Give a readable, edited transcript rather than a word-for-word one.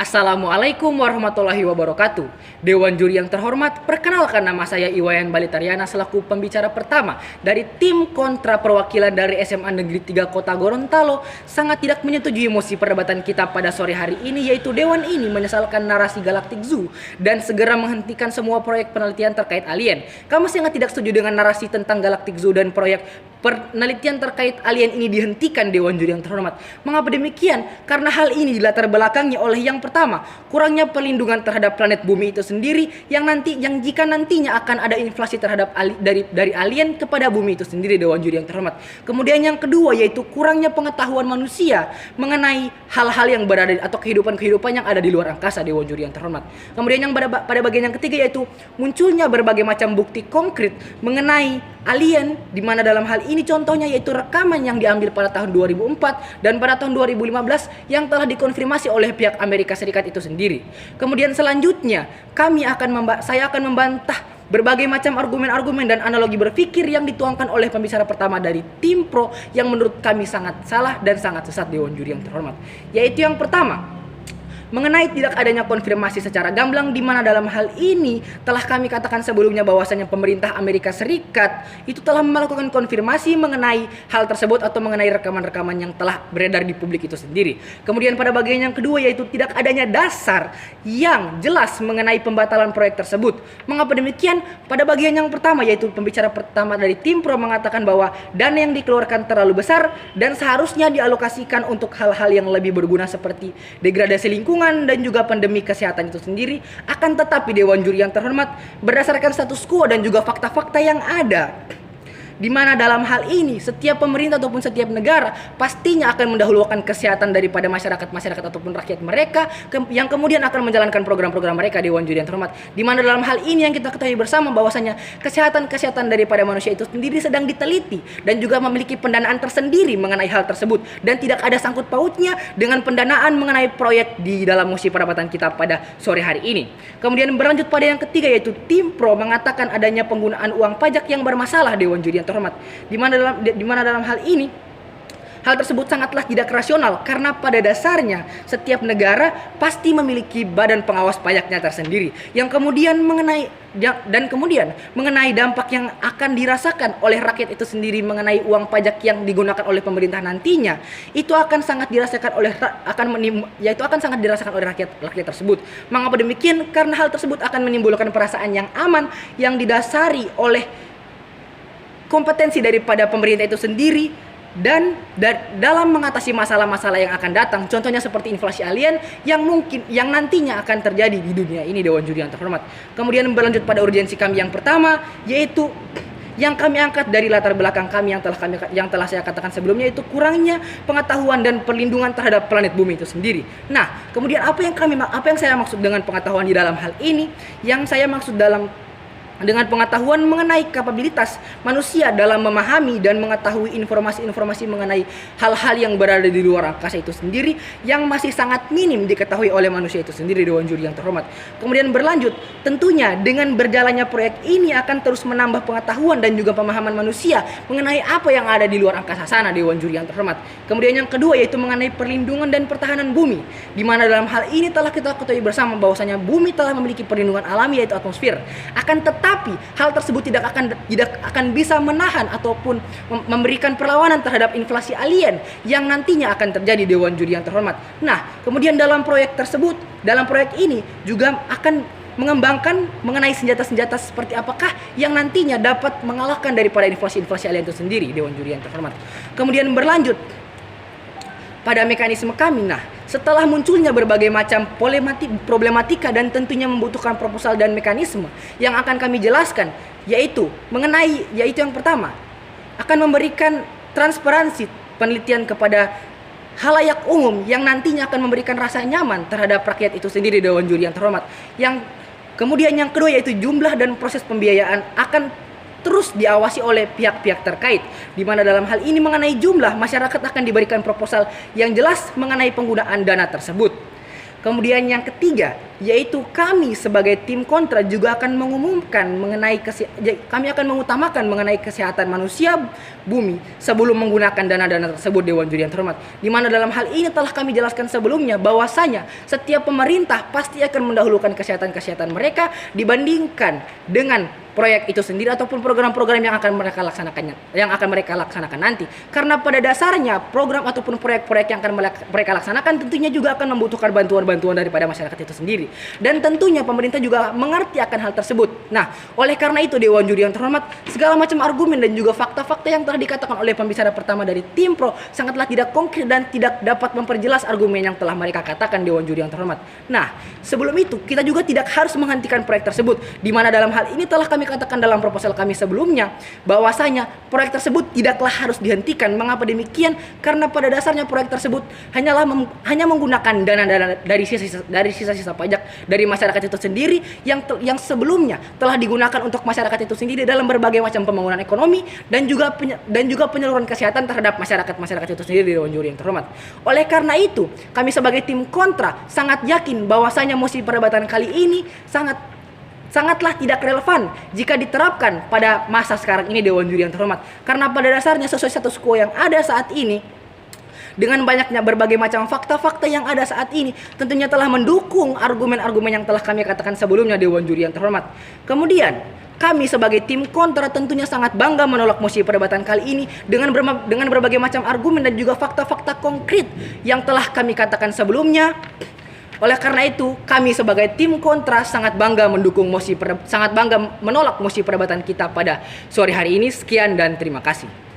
Assalamualaikum warahmatullahi wabarakatuh. Dewan juri yang terhormat, perkenalkan nama saya Iwayan Balitariana selaku pembicara pertama dari tim kontra perwakilan dari SMA Negeri 3 Kota Gorontalo. Sangat tidak menyetujui mosi perdebatan kita pada sore hari ini, yaitu Dewan ini menyesalkan narasi Galactic Zoo dan segera menghentikan semua proyek penelitian terkait alien. Kami sangat tidak setuju dengan narasi tentang Galactic Zoo dan proyek penelitian terkait alien ini dihentikan, Dewan juri yang terhormat. Mengapa demikian? Karena hal ini dilatar belakangi oleh yang pertama, kurangnya perlindungan terhadap planet bumi itu sendiri yang jika nantinya akan ada inflasi terhadap dari alien kepada bumi itu sendiri, Dewan juri yang terhormat. Kemudian yang kedua yaitu kurangnya pengetahuan manusia mengenai hal-hal yang berada atau kehidupan yang ada di luar angkasa, Dewan juri yang terhormat. Kemudian yang pada bagian yang ketiga yaitu munculnya berbagai macam bukti konkret mengenai alien, di mana dalam hal ini contohnya yaitu rekaman yang diambil pada tahun 2004 dan pada tahun 2015 yang telah dikonfirmasi oleh pihak Amerika Serikat itu sendiri. Kemudian selanjutnya saya akan membantah berbagai macam argumen-argumen dan analogi berpikir yang dituangkan oleh pembicara pertama dari tim pro yang menurut kami sangat salah dan sangat sesat, Dewan juri yang terhormat. Yaitu yang pertama, mengenai tidak adanya konfirmasi secara gamblang, di mana dalam hal ini telah kami katakan sebelumnya bahwasanya pemerintah Amerika Serikat itu telah melakukan konfirmasi mengenai hal tersebut atau mengenai rekaman-rekaman yang telah beredar di publik itu sendiri. Kemudian pada bagian yang kedua yaitu tidak adanya dasar yang jelas mengenai pembatalan proyek tersebut. Mengapa demikian? Pada bagian yang pertama yaitu pembicara pertama dari tim pro mengatakan bahwa dana yang dikeluarkan terlalu besar dan seharusnya dialokasikan untuk hal-hal yang lebih berguna seperti degradasi lingkungan dan juga pandemi kesehatan itu sendiri. Akan tetapi Dewan juri yang terhormat, berdasarkan status quo dan juga fakta-fakta yang ada, di mana dalam hal ini setiap pemerintah ataupun setiap negara pastinya akan mendahulukan kesehatan daripada masyarakat ataupun rakyat mereka yang kemudian akan menjalankan program-program mereka, Dewan juri yang terhormat. Di mana dalam hal ini yang kita ketahui bersama bahwasanya kesehatan daripada manusia itu sendiri sedang diteliti dan juga memiliki pendanaan tersendiri mengenai hal tersebut dan tidak ada sangkut pautnya dengan pendanaan mengenai proyek di dalam mosi perdebatan kita pada sore hari ini. Kemudian berlanjut pada yang ketiga yaitu tim pro mengatakan adanya penggunaan uang pajak yang bermasalah, Dewan juri yang terhormat. Di mana dalam hal ini hal tersebut sangatlah tidak rasional karena pada dasarnya setiap negara pasti memiliki badan pengawas pajaknya tersendiri yang kemudian mengenai dampak yang akan dirasakan oleh rakyat itu sendiri mengenai uang pajak yang digunakan oleh pemerintah nantinya itu akan sangat dirasakan oleh rakyat tersebut. Mengapa demikian? Karena hal tersebut akan menimbulkan perasaan yang aman yang didasari oleh kompetensi daripada pemerintah itu sendiri dan dalam mengatasi masalah-masalah yang akan datang, contohnya seperti inflasi alien yang nantinya akan terjadi di dunia ini, Dewan juri yang terhormat. Kemudian berlanjut pada urgensi kami yang pertama yaitu yang kami angkat dari latar belakang kami yang telah saya katakan sebelumnya, yaitu kurangnya pengetahuan dan perlindungan terhadap planet bumi itu sendiri. Nah, kemudian apa yang saya maksud dengan pengetahuan di dalam hal ini? Yang saya maksud dengan pengetahuan mengenai kapabilitas manusia dalam memahami dan mengetahui informasi-informasi mengenai hal-hal yang berada di luar angkasa itu sendiri yang masih sangat minim diketahui oleh manusia itu sendiri, Dewan juri yang terhormat. Kemudian berlanjut, tentunya dengan berjalannya proyek ini akan terus menambah pengetahuan dan juga pemahaman manusia mengenai apa yang ada di luar angkasa sana, Dewan juri yang terhormat. Kemudian yang kedua yaitu mengenai perlindungan dan pertahanan bumi, di mana dalam hal ini telah kita ketahui bersama bahwasanya bumi telah memiliki perlindungan alami yaitu atmosfer. Akan tapi hal tersebut tidak akan bisa menahan ataupun memberikan perlawanan terhadap inflasi alien yang nantinya akan terjadi, Dewan juri yang terhormat. Nah, kemudian dalam proyek ini juga akan mengembangkan mengenai senjata-senjata seperti apakah yang nantinya dapat mengalahkan daripada inflasi alien itu sendiri, Dewan juri yang terhormat. Kemudian berlanjut pada mekanisme kami. Nah, setelah munculnya berbagai macam problematika dan tentunya membutuhkan proposal dan mekanisme yang akan kami jelaskan, yaitu yang pertama akan memberikan transparansi penelitian kepada halayak umum yang nantinya akan memberikan rasa nyaman terhadap rakyat itu sendiri, Dewan juri yang terhormat. Kemudian yang kedua yaitu jumlah dan proses pembiayaan akan terus diawasi oleh pihak-pihak terkait, di mana dalam hal ini mengenai jumlah, masyarakat akan diberikan proposal yang jelas mengenai penggunaan dana tersebut. Kemudian yang ketiga, yaitu kami sebagai tim kontra juga akan mengumumkan kami akan mengutamakan mengenai kesehatan manusia bumi sebelum menggunakan dana-dana tersebut, Dewan Juri yang terhormat. Di mana dalam hal ini telah kami jelaskan sebelumnya bahwasanya setiap pemerintah pasti akan mendahulukan kesehatan mereka dibandingkan dengan proyek itu sendiri ataupun program-program yang akan mereka laksanakan nanti. Karena pada dasarnya program ataupun proyek-proyek yang akan mereka laksanakan tentunya juga akan membutuhkan bantuan daripada masyarakat itu sendiri. Dan tentunya pemerintah juga mengerti akan hal tersebut. Nah, oleh karena itu Dewan Juri yang terhormat, segala macam argumen dan juga fakta-fakta yang telah dikatakan oleh pembicara pertama dari tim pro sangatlah tidak konkret dan tidak dapat memperjelas argumen yang telah mereka katakan, Dewan Juri yang terhormat. Nah, sebelum itu kita juga tidak harus menghentikan proyek tersebut, di mana dalam hal ini telah kami katakan dalam proposal kami sebelumnya bahwasanya proyek tersebut tidaklah harus dihentikan. Mengapa demikian? Karena pada dasarnya proyek tersebut hanya menggunakan dana-dana dari sisa-sisa pajak dari masyarakat itu sendiri yang sebelumnya telah digunakan untuk masyarakat itu sendiri dalam berbagai macam pembangunan ekonomi dan juga penyaluran kesehatan terhadap masyarakat itu sendiri, Dewan Juri yang terhormat. Oleh karena itu, kami sebagai tim kontra sangat yakin bahwasanya mosi perdebatan kali ini sangatlah tidak relevan jika diterapkan pada masa sekarang ini, Dewan Juri yang terhormat. Karena pada dasarnya sesuai status quo yang ada saat ini, dengan banyaknya berbagai macam fakta-fakta yang ada saat ini, tentunya telah mendukung argumen-argumen yang telah kami katakan sebelumnya, Dewan Juri yang terhormat. Kemudian kami sebagai tim kontra tentunya sangat bangga menolak mosi perdebatan kali ini dengan berbagai macam argumen dan juga fakta-fakta konkret yang telah kami katakan sebelumnya. Oleh karena itu, kami sebagai tim kontra sangat bangga menolak mosi perdebatan kita pada sore hari ini. Sekian dan terima kasih.